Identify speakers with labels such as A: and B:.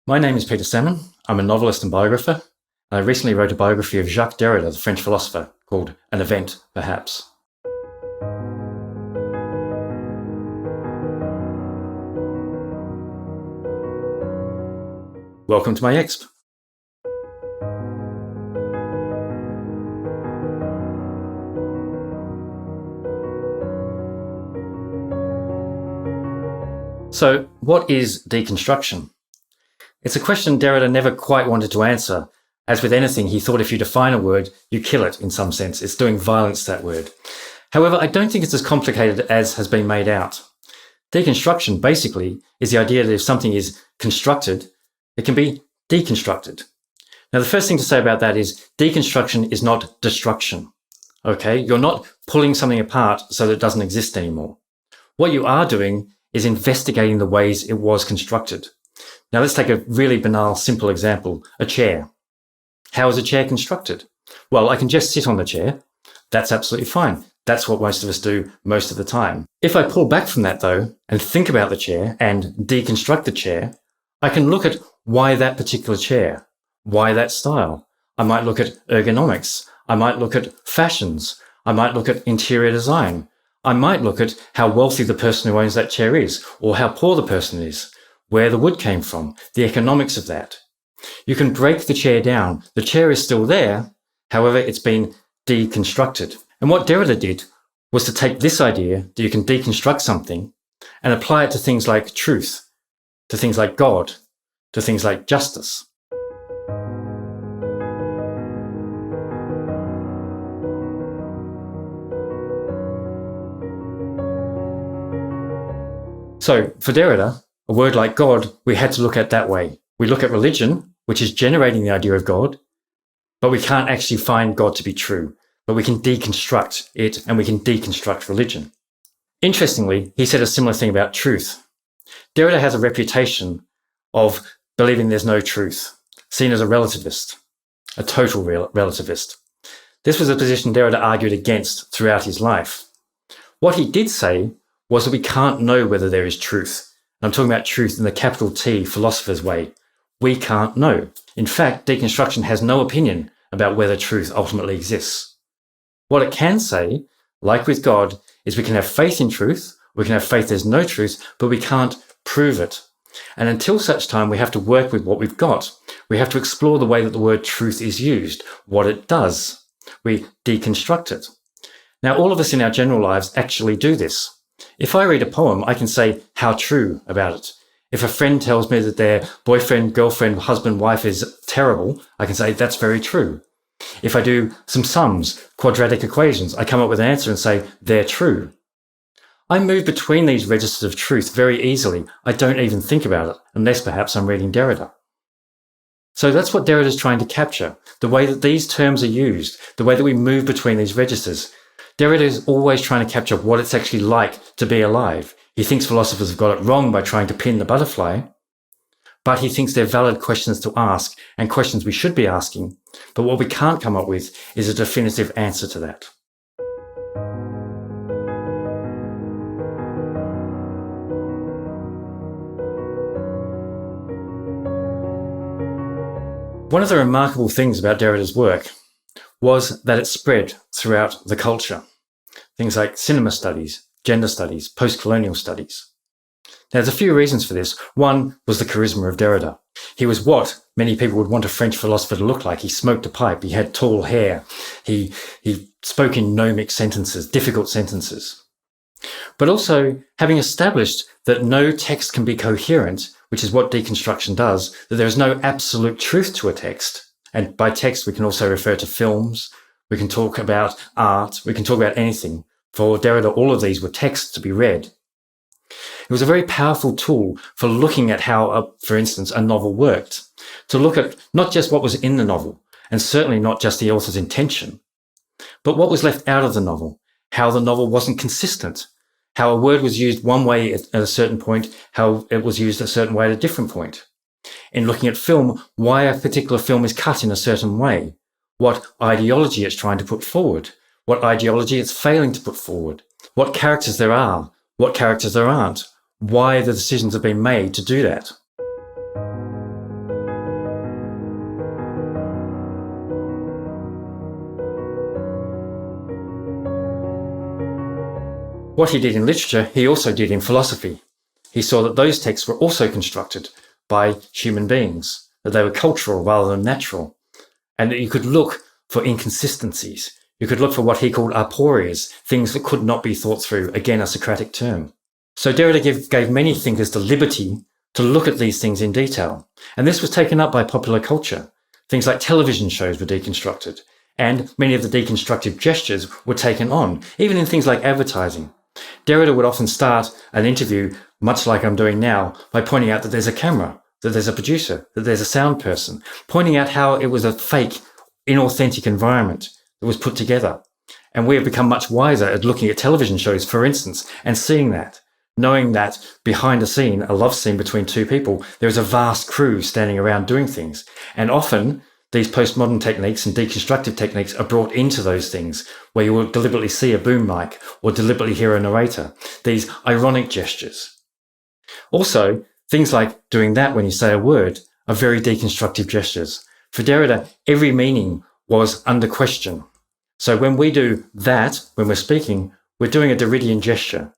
A: My name is Peter Salmon. I'm a novelist and biographer. I recently wrote a biography of Jacques Derrida, the French philosopher, called An Event, Perhaps. Welcome to my exp. So, what is deconstruction? It's a question Derrida never quite wanted to answer. As with anything, he thought if you define a word, you kill it in some sense. It's doing violence to that word. However, I don't think it's as complicated as has been made out. Deconstruction, basically, is the idea that if something is constructed, it can be deconstructed. Now, the first thing to say about that is deconstruction is not destruction. Okay? You're not pulling something apart so that it doesn't exist anymore. What you are doing is investigating the ways it was constructed. Now, let's take a really banal, simple example, a chair. How is a chair constructed? Well, I can just sit on the chair. That's absolutely fine. That's what most of us do most of the time. If I pull back from that, though, and think about the chair and deconstruct the chair, I can look at why that particular chair, why that style. I might look at ergonomics. I might look at fashions. I might look at interior design. I might look at how wealthy the person who owns that chair is, or how poor the person is, where the wood came from, the economics of that. You can break the chair down. The chair is still there. However, it's been deconstructed. And what Derrida did was to take this idea that you can deconstruct something and apply it to things like truth, to things like God, to things like justice. So, for Derrida, a word like God, we had to look at that way. We look at religion, which is generating the idea of God, but we can't actually find God to be true. But we can deconstruct it, and we can deconstruct religion. Interestingly, he said a similar thing about truth. Derrida has a reputation of believing there's no truth, seen as a relativist, a total relativist. This was a position Derrida argued against throughout his life. What he did say was that we can't know whether there is truth. I'm talking about truth in the capital T philosopher's way. We can't know. In fact, deconstruction has no opinion about whether truth ultimately exists. What it can say, like with God, is we can have faith in truth, we can have faith there's no truth, but we can't prove it. And until such time, we have to work with what we've got. We have to explore the way that the word truth is used, what it does. We deconstruct it. Now, all of us in our general lives actually do this. If I read a poem, I can say how true about it. If a friend tells me that their boyfriend, girlfriend, husband, wife is terrible, I can say that's very true. If I do some sums, quadratic equations, I come up with an answer and say they're true. I move between these registers of truth very easily. I don't even think about it, unless perhaps I'm reading Derrida. So that's what Derrida is trying to capture, the way that these terms are used, the way that we move between these registers. Derrida is always trying to capture what it's actually like to be alive. He thinks philosophers have got it wrong by trying to pin the butterfly, but he thinks they're valid questions to ask and questions we should be asking. But what we can't come up with is a definitive answer to that. One of the remarkable things about Derrida's work was that it spread throughout the culture. Things like cinema studies, gender studies, post-colonial studies. Now, there's a few reasons for this. One was the charisma of Derrida. He was what many people would want a French philosopher to look like. He smoked a pipe, he had tall hair, he spoke in gnomic sentences, difficult sentences. But also, having established that no text can be coherent, which is what deconstruction does, that there is no absolute truth to a text. And by text, we can also refer to films, we can talk about art, we can talk about anything. For Derrida, all of these were texts to be read. It was a very powerful tool for looking at how, for instance, a novel worked. To look at not just what was in the novel, and certainly not just the author's intention, but what was left out of the novel, how the novel wasn't consistent, how a word was used one way at a certain point, how it was used a certain way at a different point. In looking at film, why a particular film is cut in a certain way, what ideology it's trying to put forward, what ideology it's failing to put forward, what characters there are, what characters there aren't, why the decisions have been made to do that. What he did in literature, he also did in philosophy. He saw that those texts were also constructed by human beings, that they were cultural rather than natural, and that you could look for inconsistencies. You could look for what he called aporias, things that could not be thought through, again, a Socratic term. So Derrida gave many thinkers the liberty to look at these things in detail. And this was taken up by popular culture. Things like television shows were deconstructed, and many of the deconstructive gestures were taken on, even in things like advertising. Derrida would often start an interview, much like I'm doing now, by pointing out that there's a camera, that there's a producer, that there's a sound person, pointing out how it was a fake, inauthentic environment that was put together. And we have become much wiser at looking at television shows, for instance, and seeing that, knowing that behind a scene, a love scene between two people, there is a vast crew standing around doing things. And often these postmodern techniques and deconstructive techniques are brought into those things, where you will deliberately see a boom mic or deliberately hear a narrator, these ironic gestures. Also, things like doing that when you say a word are very deconstructive gestures. For Derrida, every meaning was under question. So when we do that, when we're speaking, we're doing a Derridian gesture.